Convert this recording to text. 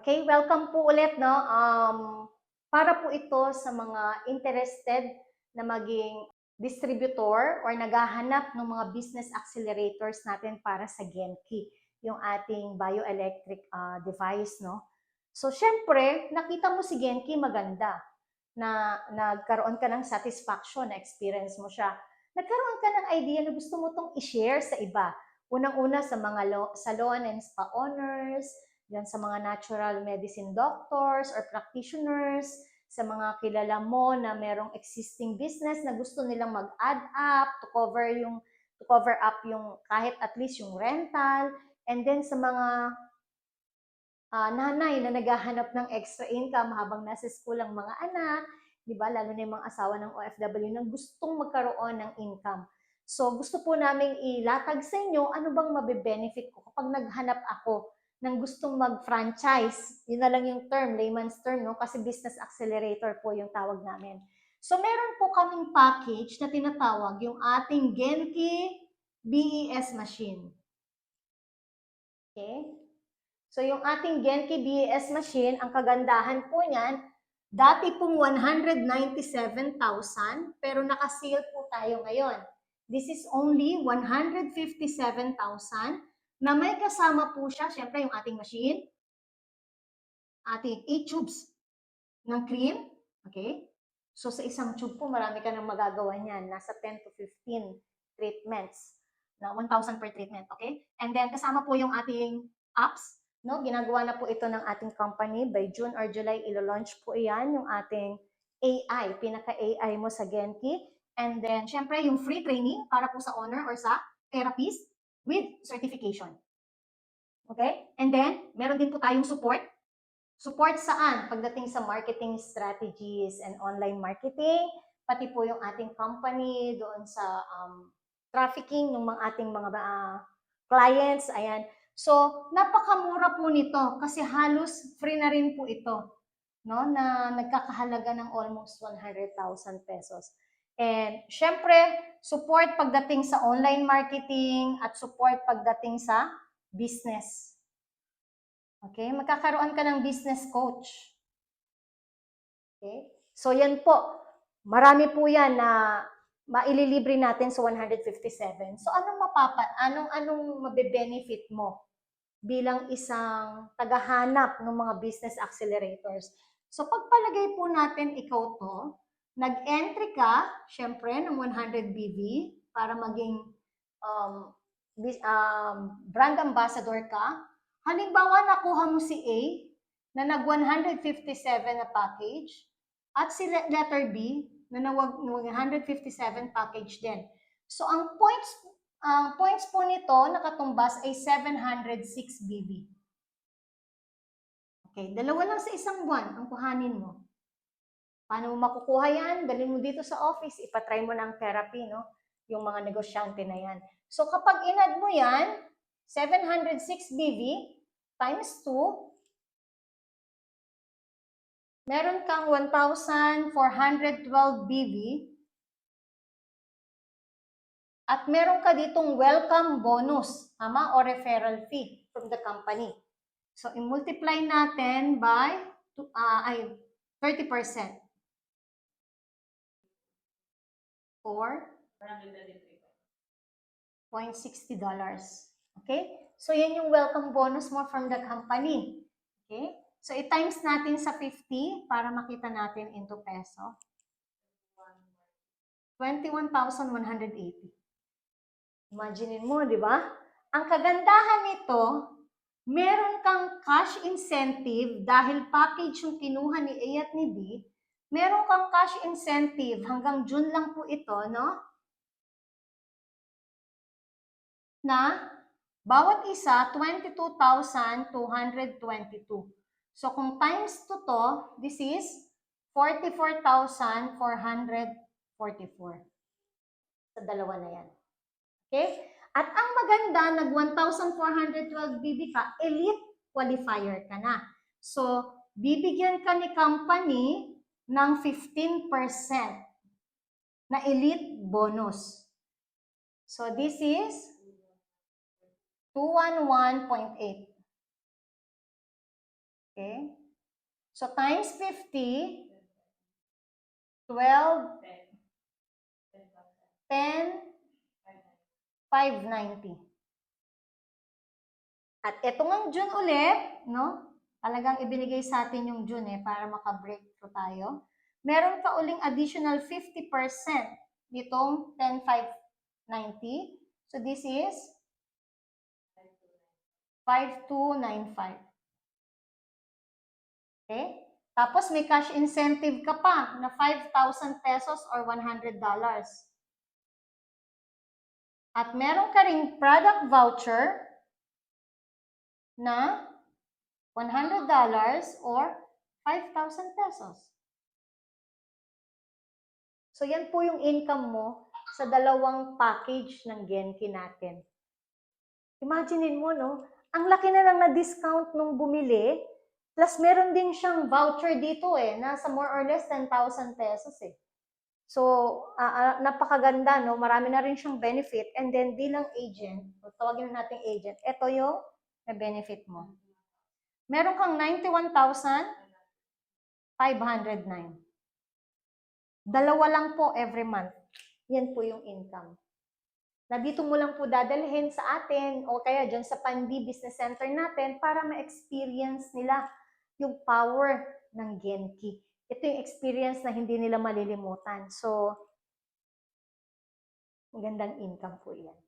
Okay, welcome po ulit, no? Para po ito sa mga interested na maging distributor or naghahanap ng mga business accelerators natin para sa Genki, yung ating bioelectric device, no? So, syempre, nakita mo si Genki maganda na nagkaroon ka ng satisfaction, na experience mo siya. Nagkaroon ka ng idea na gusto mo itong i-share sa iba. Unang-una sa mga salon and spa owners, yan sa mga natural medicine doctors or practitioners, sa mga kilala mo na merong existing business na gusto nilang mag-add up to cover up yung kahit at least yung rental, and then sa mga nanay na naghahanap ng extra income habang nasa school ang mga anak, di ba? Lalo na yung mga asawa ng OFW na gustong magkaroon ng income. So, gusto po naming ilatag sa inyo ano bang mabe-benefit ko kapag naghanap ako ng gustong mag-franchise. Yun na lang yung term, layman's term, no? Kasi business accelerator po yung tawag namin. So, meron po kaming package na tinatawag yung ating Genki BES machine. Okay? So, yung ating Genki BES machine, ang kagandahan po niyan, dati pong 197,000, pero naka-sale po tayo ngayon. This is only 157,000 na may kasama po siya, syempre yung ating machine, ating 8 tubes ng cream, okay? So sa isang tube po, marami ka nang magagawa niyan. Nasa 10 to 15 treatments na 1,000 per treatment, okay? And then kasama po yung ating apps, no? Ginagawa na po ito ng ating company. By June or July, ilo-launch po iyan, yung ating AI, pinaka-AI mo sa Genki. And then, syempre, yung free training para po sa owner or sa therapist with certification. Okay? And then, meron din po tayong support. Support saan? Pagdating sa marketing strategies and online marketing, pati po yung ating company doon sa trafficking ng mga ating mga clients. Ayan. So, napakamura po nito kasi halos free na rin po ito, no? Na nagkakahalaga ng almost 100,000 pesos. And syempre, support pagdating sa online marketing at support pagdating sa business. Okay? Magkakaroon ka ng business coach. Okay? So yan po. Marami po yan na maililibre natin sa 157. So anong mabe-benefit mo bilang isang tagahanap ng mga business accelerators? So pagpalagay po natin ikaw to, nag-entry ka, syempre, ng 100 BV para maging brand ambassador ka. Halimbawa, nakuha mo si A na nag 157 na package at si letter B na nag 157 package din. So, ang points po nito nakatumbas ay 706 BB. Okay, dalawa lang sa isang buwan ang kuhanin mo. Paano mo makukuha yan? Dalhin mo dito sa office, ipatry mo ng therapy, no? Yung mga negosyante na yan. So, kapag inad mo yan, 706 BV times 2, meron kang 1,412 BV at meron ka ditong welcome bonus, tama? O referral fee from the company. So, i-multiply natin by 30%. Or $0.60. Okay? So, yan yung welcome bonus mo from the company. Okay? So, i-times natin sa 50 para makita natin into peso. 21,180. Imagine mo, di ba? Ang kagandahan nito, meron kang cash incentive dahil package yung kinuha ni A at ni B. Meron kang cash incentive hanggang June lang po ito, no? Na bawat isa 22,222. So kung times 2 to, this is 44,444. Sa dalawa na yan. Okay? At ang maganda, nag 1,412 BB ka, elite qualifier ka na. So, bibigyan ka ni company ng 15% na elite bonus. So, this is 211.8. Okay? So, times 50, 12, 10, 590. At ito ngang June ulit, no? Talagang ibinigay sa atin yung June para maka-breakthrough tayo. Meron ka uling additional 50% nitong 10,590. So, this is 5,295. Okay? Tapos may cash incentive ka pa na 5,000 pesos or $100. At meron ka ring product voucher na $100 or 5,000 pesos. So, yan po yung income mo sa dalawang package ng Genki natin. Imaginein mo, no? Ang laki na lang na-discount nung bumili, plus meron din siyang voucher dito nasa more or less 10,000 pesos So, napakaganda, no? Marami na rin siyang benefit. And then, bilang agent, tawagin na natin agent, ito yung benefit mo. Meron kang 91,509. Dalawa lang po every month. Yan po yung income. Na dito mo lang po dadalhin sa atin o kaya dyan sa Pandi Business Center natin para ma-experience nila yung power ng Genki. Ito yung experience na hindi nila malilimutan. So, magandang income po yan.